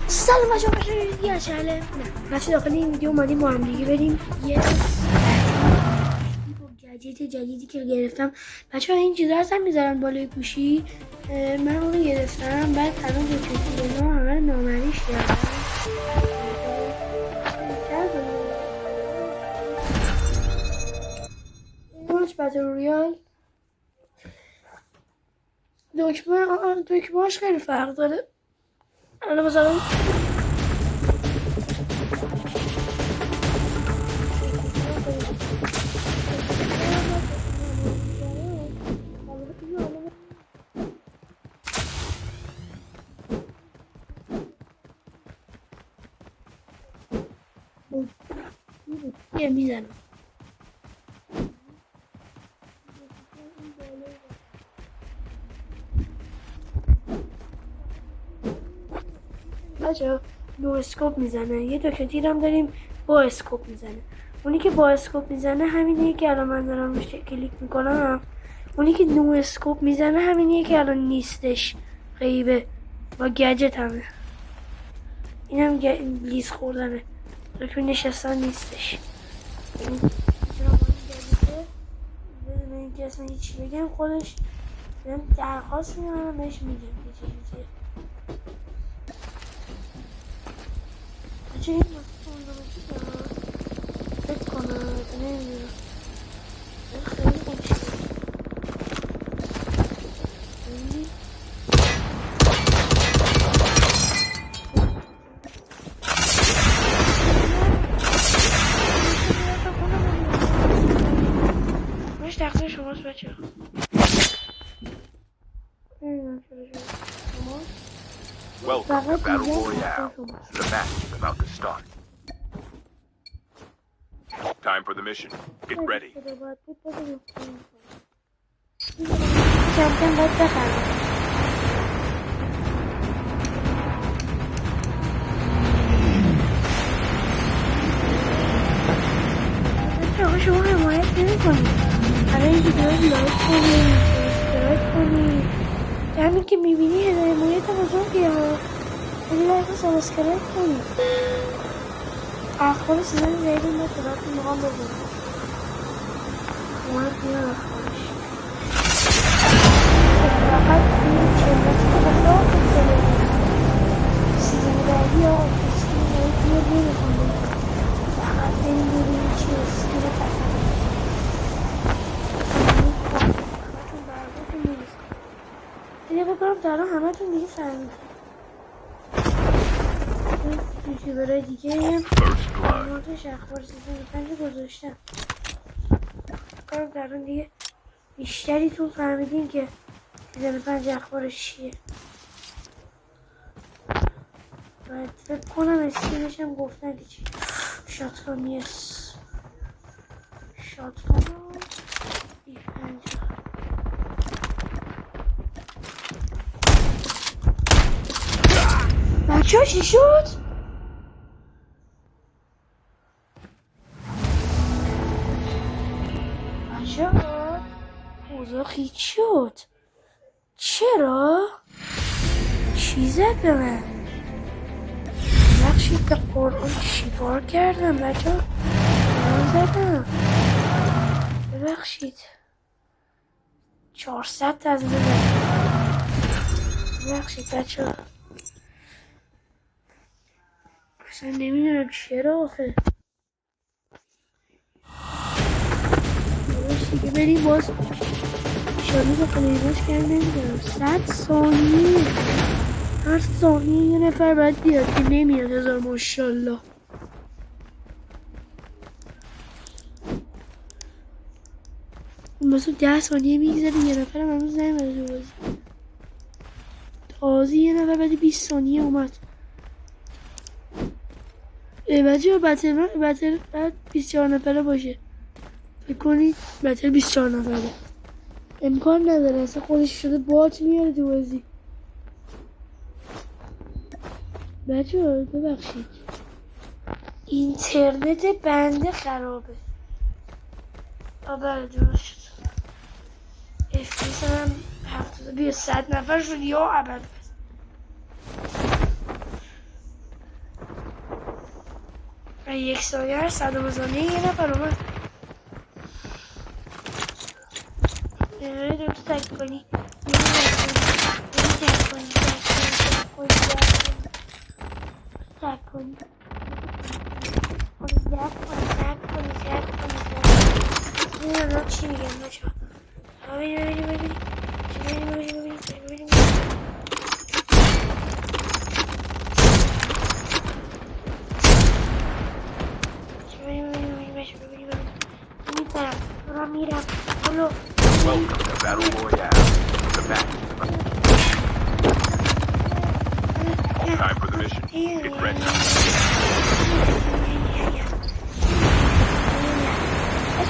سلام بچه ها، بچه دیگه از چنل بچه داخل این ویدیو اومدیم با هم دیگه بریم یه با گجت جدیدی که گرفتم. بچه ها این چیزا هستن میذارن بالای گوشی، من اونو گرفتم. بعد الان دوکیتی اینا همه نامریش کردم. ماچ باتل رویال دکمهاش خیلی فرق داره. الان مثلا یه میزنم. بچه نو اسکوپ میزنه. یه دوکتیر هم داریم با اسکوپ میزنه. اونی که با اسکوپ میزنه همینیه که الان من دارم روش کلیک میکنم. اونی که نو اسکوپ میزنه همینیه که الان نیستش، غیبه، با گجت همه. این هم لیز خوردنه، دکتر نشستن نیستش. میتونم با این گجته بدون اینکه اصلا هیچی بگم خودش درخواست میدم بهش میگم که چیزیه. بچه این مستونامتی دارم فکر کنم نمیدونم خیلی خوب شد. باش تقصیر شماست بچه ها. نمیدونم چرا شماست. Welcome to Battle Royale. The match is about to start. Time for the mission. Get ready. کم کم باید بخرم. بچه شما حمایت نمی کنید. برای این ویدیو لایک کنید، سابسکرایب کنید. همین که میبینی حمایت بزرگیه ها. یعنی لایک و سابسکرایب کنید. اخبار سیزن زیادی ما طبعا میخوام بزنم. اومد بیان اخبارش. فقط این چندتی که بخواه کنید. سیزن بعدی ها سیزن بعدی ها نمیخوام بزنم. فقط این ببینید چیه سیزن بعدی. همتون برگاتون میریزم. دیگه بکنم دارم همتون دیگه فهمیدم. یوتیوبرهای دیگه موردش اخبار سیزن 5 گذاشتم. بکنم دارم دیگه بیشتری تو فهمیدین که سیزن 5 اخبارش چیه. باید فکر کنم اسکینش هم گفتن که چی. شاتگان یس شاتگان B50 بچه ها چی شد؟ بچه ها اوضاع خیلی شد. چرا؟ چی زد به من؟ بخشید به قرآن چی کار کردم بچه ها؟ زدم ببخشید 400 تا از این ببخشید بچه ها. اصلا نمیدونم چرا آخه. دیگه بریم باز شالی با خلیباش کرد نمیدونم 100 ثانیه هر ثانیه یه نفر باید بیاد که نمیاد. هزار ماشالله. مثلا 10 ثانیه میگذره یه نفر هم هنوز نیومده تو بازی. تازه یه نفر بعد 20 ثانیه اومد. بچه ها بتل بعد 24 نفره باشه. فکر کنید بتل 24 نفره امکان نداره. اصلا خودش شده بات میاره تو بازی. بچه ها ببخشید اینترنت بنده خرابه. بله درست شد. FPS هم 70 100 نفر شد یا ابد. یک ثانیه صدام زانه یه نفر اومد. دو تا تک کنی. چی میگم بچه ها؟ ببینیم. میرم حالا Welcome to Battle Royale. The match is about. Time for the mission. Get ready.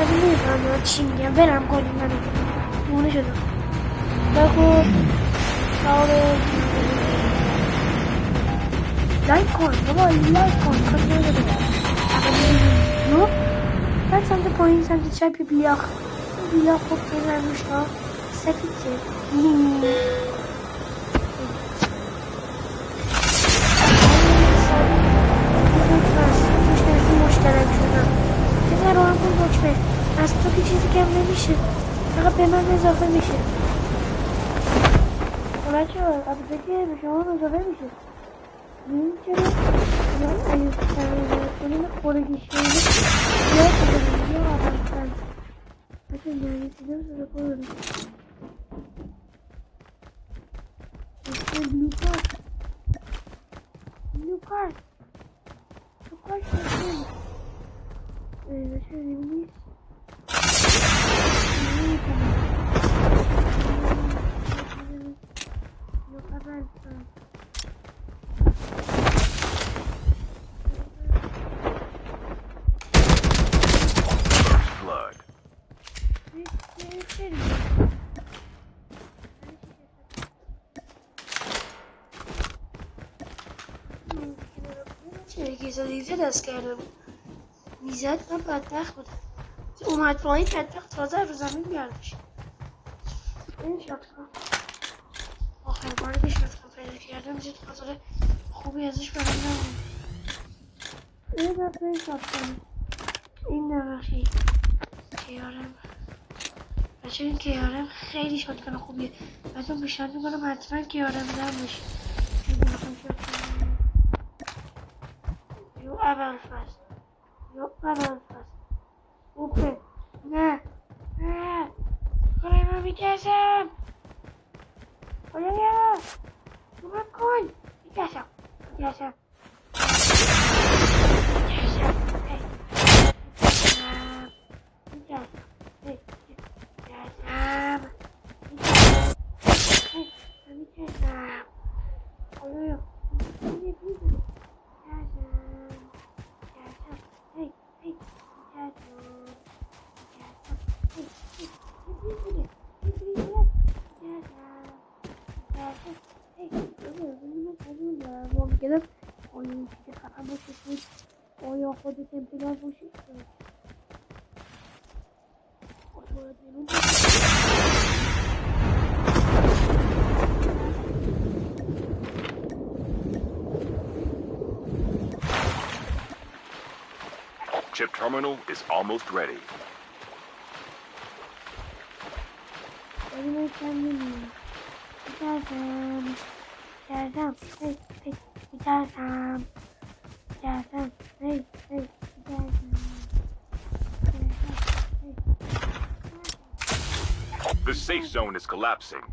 از این نمیفهمم چی میگم. برم کنیم منو دیوونه شدم. بگو ساوه لایک کن بابا، لایک کن کار نداره. اول بعد سمت پایین سمت چپ بیلاخ خوب بزن روش ها سفید چه مشترک شدم بزن رو هم کن دکمه. از تو که چیزی کم نمیشه، فقط به من اضافه میشه. بچه ها البته که به شما اضافه میشه. این چرا اگه کنیم خورگی شده زیاد بزنیم یا آبستن بچه یعنی سیدم سوزه کنیم بلو کارت شدیم بچه نیست Blood. چه دیگه دست کردم میزد. من بدبخت بودم. اومد پایین بدبخت تازه رو زمین گردش. این شد کن آخر باری که شد کن پیدا کردم زید خاطر خوبی ازش برام نمون. این دفعه شد کن این نمخی کیارم بچه این کیارم خیلی شد کن خوبیه. بهتون پیشنهاد میکنم حتما کیارم زن باشی. یو اول فصل اوپه نه خدای من میترسم. خدایا کمک کن. میترسم گرفت این چیز خفن باشه بود آیا خودت امتدار باشه Chip terminal is almost ready. The safe zone is collapsing.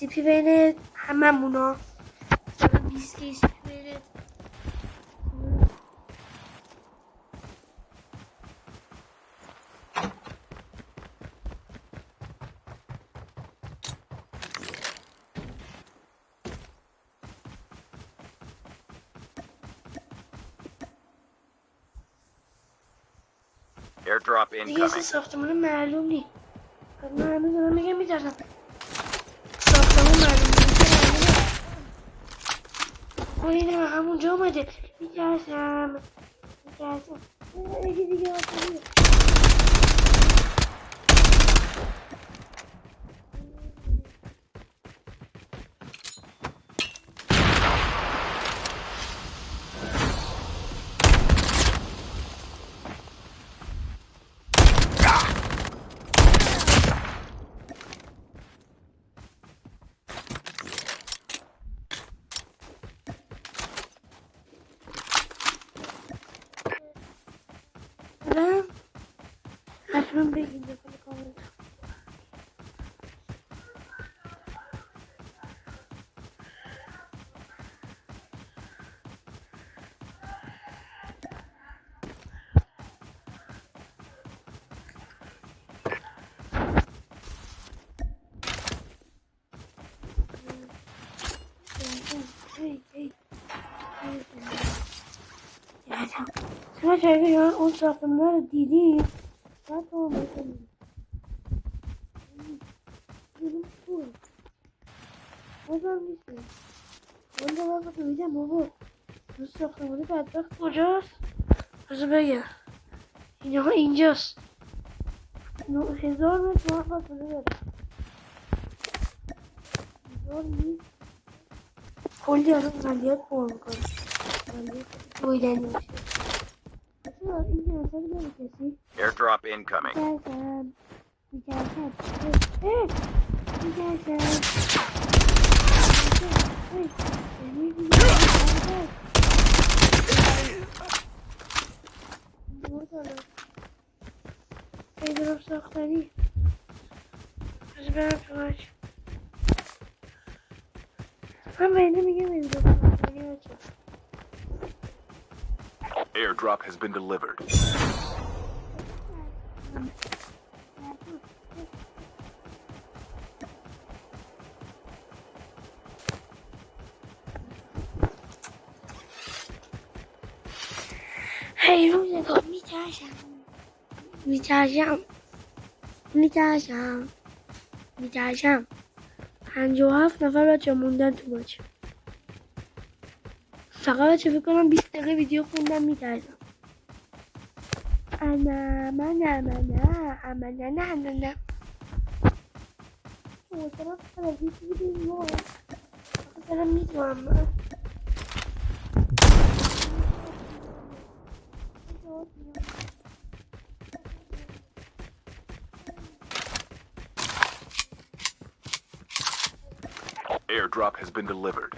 سیپی بین هممونا 20 که سیپی بین Airdrop دیگه اسم incoming. ساختمون معلوم نی. من هنوز دارم میگم میترسم ساختمون معلوم نی. اینه همونجا اومده. میترسم. یکی دیگه آسانیه. الان حتما بگیم داخل کامنت. شما شاید اون ساختمون رو دیدید بعد تو هم بکنید دیدیم خوب بازم نیستیم من دارم با تو میگم بابا اون ساختمون بدبخت کجاست؟ بذار بگم اینجاست 1000 متر راه فاصله داره 1000 متر کلی الان مالیات پر میکنه مالیات دویدنی میشه اصلا این جنسا رو داره کسی Airdrop incoming. میترسم ایدرام ساختنی از برم تو بچه من به اینه میگم ایدرام ساختنی بچه Airdrop has been delivered. ایدرام نگاه میترسم 57 نفر بچه موندن تو بچه فقط بچه فکر کنم 20 دقیقه ویدیو خوندم میترسم نه مثلا فرقی بودیم ما دارم میدونم من Airdrop has been delivered.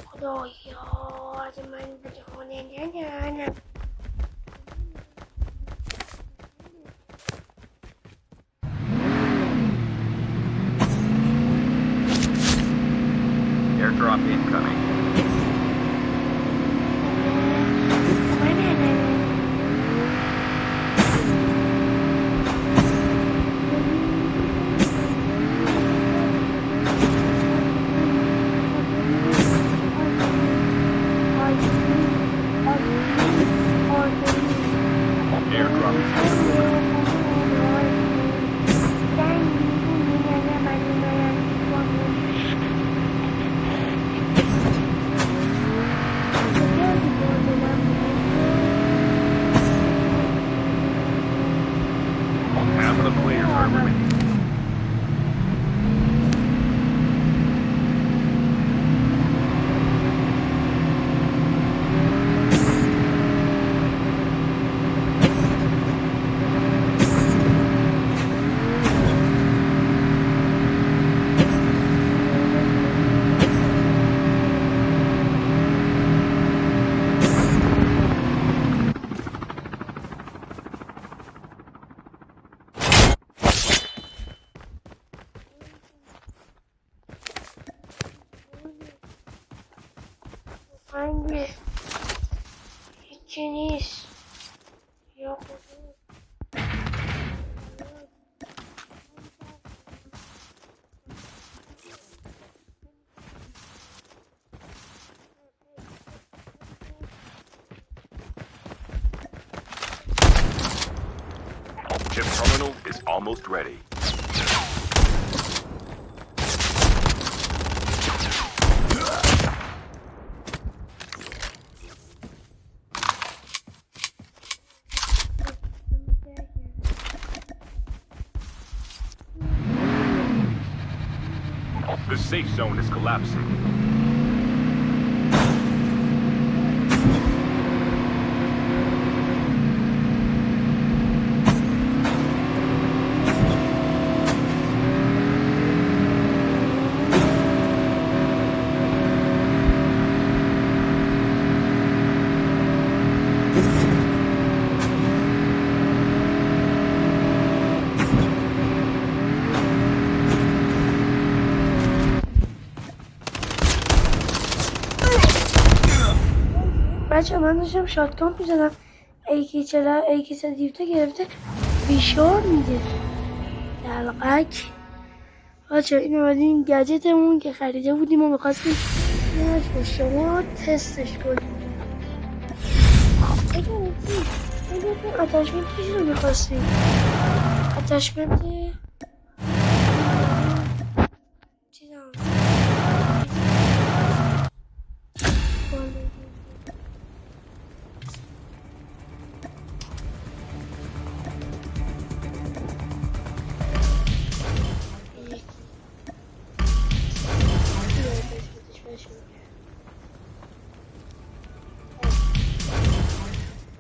خدایا از من بده نه Airdrop incoming. Airdrop has been delivered. Half of the players are remaining. Hangi? İkiniz. Yok. terminal is almost ready. The safe zone is collapsing. بچه من داشتم شاتگان میزدم ایکی دیوته گرفته فشار میده دلقک. بچه این اومدیم گجتمون که خریده بودیم و میخواستیم یه با شما تستش کنیم. اگه اتشمنت چیزی رو میخواستیم اتشمنت چیز هم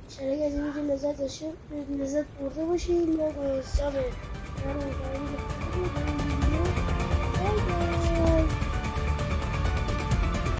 شرک از این ویدیو لذت برده باشید.